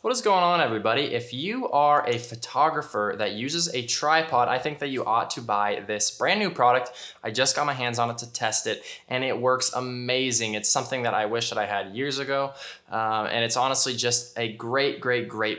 What is going on, everybody? If you are a photographer that uses a tripod, I think that you ought to buy this brand new product. I just got my hands on it to test it and it works amazing. It's something that I wish that I had years ago. And it's honestly just a great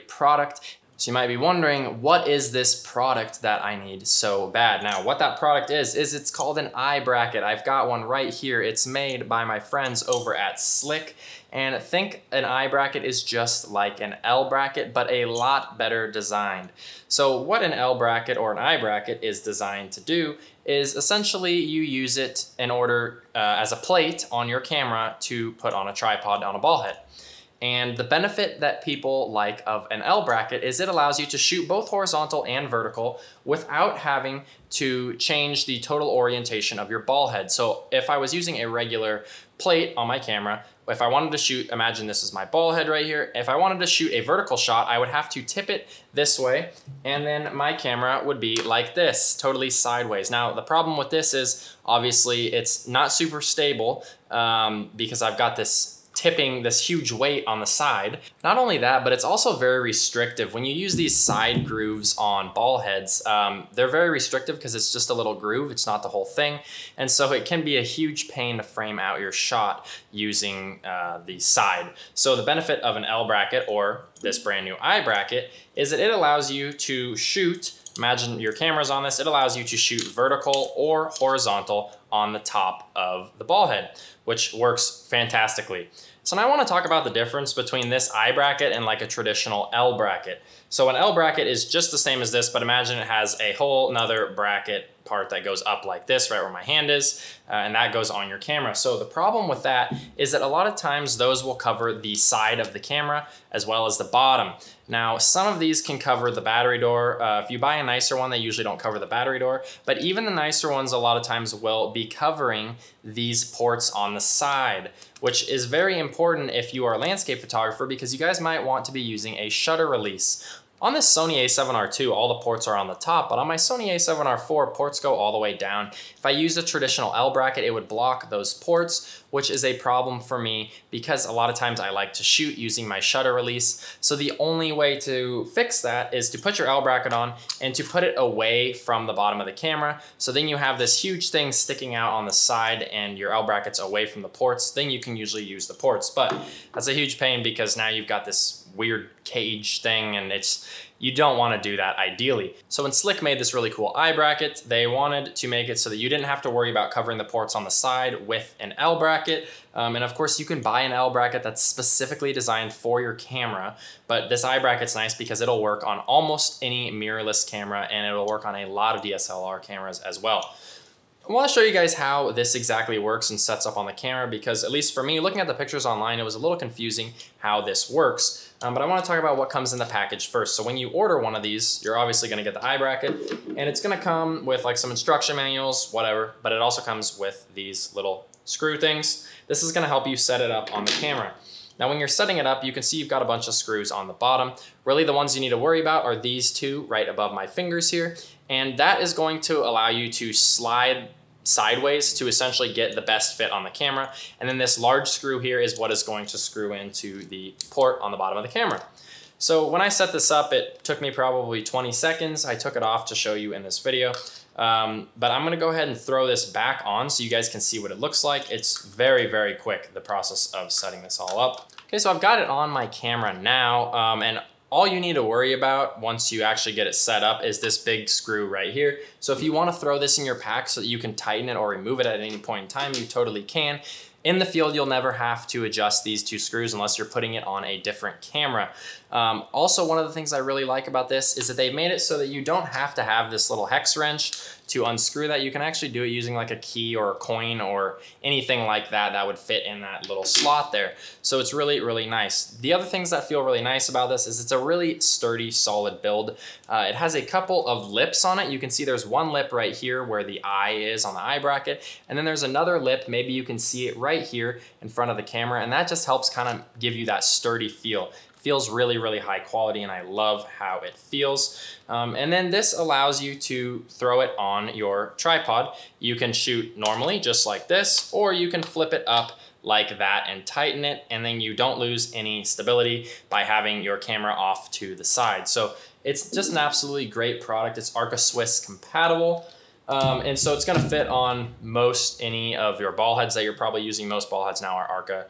product. So you might be wondering, what is this product that I need so bad? Now, what that product is it's called an eye bracket. I've got one right here. It's made by my friends over at Slik. And think an eye bracket is just like an L bracket, but a lot better designed. So what an L bracket or an eye bracket is designed to do is essentially you use it in order as a plate on your camera to put on a tripod on a ball head. And the benefit that people like of an L bracket is it allows you to shoot both horizontal and vertical without having to change the total orientation of your ball head. So if I was using a regular plate on my camera, if I wanted to shoot, imagine this is my ball head right here. If I wanted to shoot a vertical shot, I would have to tip it this way, and then my camera would be like this, totally sideways. Now, the problem with this is obviously it's not super stable because I've got this tipping this huge weight on the side. Not only that, but it's also very restrictive. When you use these side grooves on ball heads, they're very restrictive because it's just a little groove, it's not the whole thing. And so it can be a huge pain to frame out your shot using the side. So the benefit of an L bracket or this brand new eye bracket is that it allows you to shoot, imagine your camera's on this, it allows you to shoot vertical or horizontal on the top of the ball head, which works fantastically. So now I want to talk about the difference between this eye bracket and like a traditional L bracket. So an L bracket is just the same as this, but imagine it has a whole nother bracket part that goes up like this, right where my hand is, and that goes on your camera. So the problem with that is that a lot of times those will cover the side of the camera as well as the bottom. Now, some of these can cover the battery door. If you buy a nicer one, they usually don't cover the battery door, but even the nicer ones a lot of times will be covering these ports on the side, which is very important if you are a landscape photographer because you guys might want to be using a shutter release. On this Sony a7R II, all the ports are on the top, but on my Sony a7R IV, ports go all the way down. If I use a traditional L bracket, it would block those ports, which is a problem for me because a lot of times I like to shoot using my shutter release. So the only way to fix that is to put your L bracket on and to put it away from the bottom of the camera. So then you have this huge thing sticking out on the side and your L bracket's away from the ports. Then you can usually use the ports, but that's a huge pain because now you've got this weird cage thing and you don't want to do that ideally. So when Slik made this really cool eye bracket, they wanted to make it so that you didn't have to worry about covering the ports on the side with an L bracket. And of course you can buy an L bracket that's specifically designed for your camera, but this eye bracket's nice because it'll work on almost any mirrorless camera and it'll work on a lot of DSLR cameras as well. I want to show you guys how this exactly works and sets up on the camera because at least for me, looking at the pictures online, it was a little confusing how this works. But I want to talk about what comes in the package first. So when you order one of these, you're obviously going to get the eye bracket and it's going to come with like some instruction manuals, whatever, but it also comes with these little screw things. This is going to help you set it up on the camera. Now, when you're setting it up, you can see you've got a bunch of screws on the bottom. Really, the ones you need to worry about are these two right above my fingers here. And that is going to allow you to slide sideways to essentially get the best fit on the camera. And then this large screw here is what is going to screw into the port on the bottom of the camera. So when I set this up, it took me probably 20 seconds. I took it off to show you in this video. But I'm gonna go ahead and throw this back on so you guys can see what it looks like. It's very quick, the process of setting this all up. Okay, so I've got it on my camera now, and all you need to worry about once you actually get it set up is this big screw right here. So if you want to throw this in your pack so that you can tighten it or remove it at any point in time, you totally can. In the field, you'll never have to adjust these two screws unless you're putting it on a different camera. Also, one of the things I really like about this is that they made it so that you don't have to have this little hex wrench to unscrew that. You can actually do it using like a key or a coin or anything like that that would fit in that little slot there. So it's really nice. The other things that feel really nice about this is it's a really sturdy, solid build. It has a couple of lips on it. You can see there's one lip right here where the eye is on the eye bracket. And then there's another lip, maybe you can see it right here in front of the camera. And that just helps kind of give you that sturdy feel. Feels really, really high quality, and I love how it feels. And then this allows you to throw it on your tripod. You can shoot normally, just like this, or you can flip it up like that and tighten it, and then you don't lose any stability by having your camera off to the side. So it's just an absolutely great product. It's Arca Swiss compatible. And so it's gonna fit on most any of your ball heads that you're probably using. Most ball heads now are Arca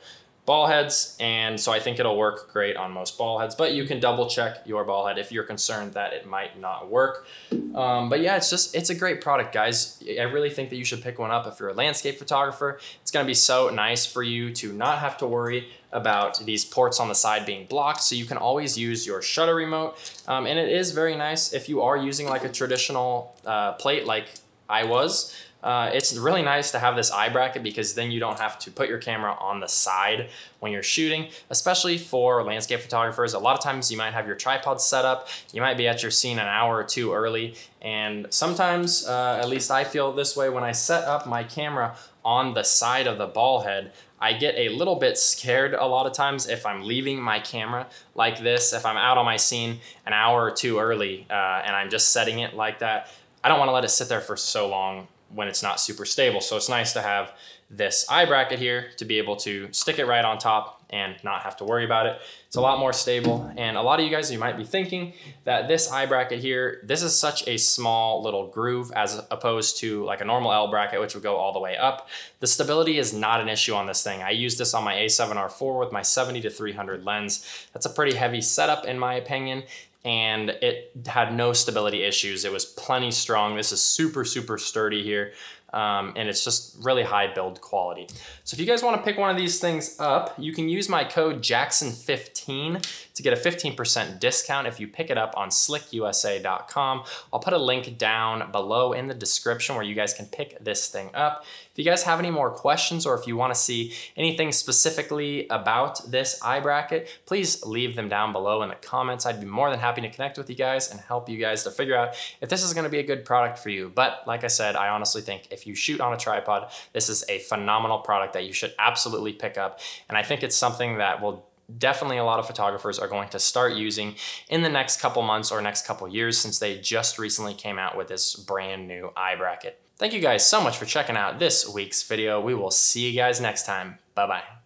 ball heads, and so I think it'll work great on most ball heads, but you can double check your ball head if you're concerned that it might not work. But yeah, it's a great product, guys. I really think that you should pick one up if you're a landscape photographer. It's gonna be so nice for you to not have to worry about these ports on the side being blocked, so you can always use your shutter remote. And it is very nice if you are using like a traditional plate like I was. It's really nice to have this eye bracket, because then you don't have to put your camera on the side when you're shooting, especially for landscape photographers. A lot of times you might have your tripod set up, you might be at your scene an hour or two early, and sometimes, at least I feel this way, when I set up my camera on the side of the ball head, I get a little bit scared a lot of times if I'm leaving my camera like this. If I'm out on my scene an hour or two early and I'm just setting it like that, I don't want to let it sit there for so long when it's not super stable. So it's nice to have this eye bracket here to be able to stick it right on top and not have to worry about it. It's a lot more stable. And a lot of you guys, you might be thinking that this eye bracket here, this is such a small little groove as opposed to like a normal L bracket, which would go all the way up. The stability is not an issue on this thing. I used this on my A7R4 with my 70-300 lens. That's a pretty heavy setup in my opinion, and it had no stability issues. It was plenty strong. This is super, super sturdy here. And it's just really high build quality. So if you guys want to pick one of these things up, you can use my code Jackson15 to get a 15% discount if you pick it up on slikusa.com. I'll put a link down below in the description where you guys can pick this thing up. If you guys have any more questions, or if you want to see anything specifically about this eye bracket, please leave them down below in the comments. I'd be more than happy to connect with you guys and help you guys to figure out if this is going to be a good product for you. But like I said, I honestly think if you shoot on a tripod, this is a phenomenal product that you should absolutely pick up. And I think it's something that will definitely a lot of photographers are going to start using in the next couple months or next couple years, since they just recently came out with this brand new eye bracket. Thank you guys so much for checking out this week's video. We will see you guys next time. Bye-bye.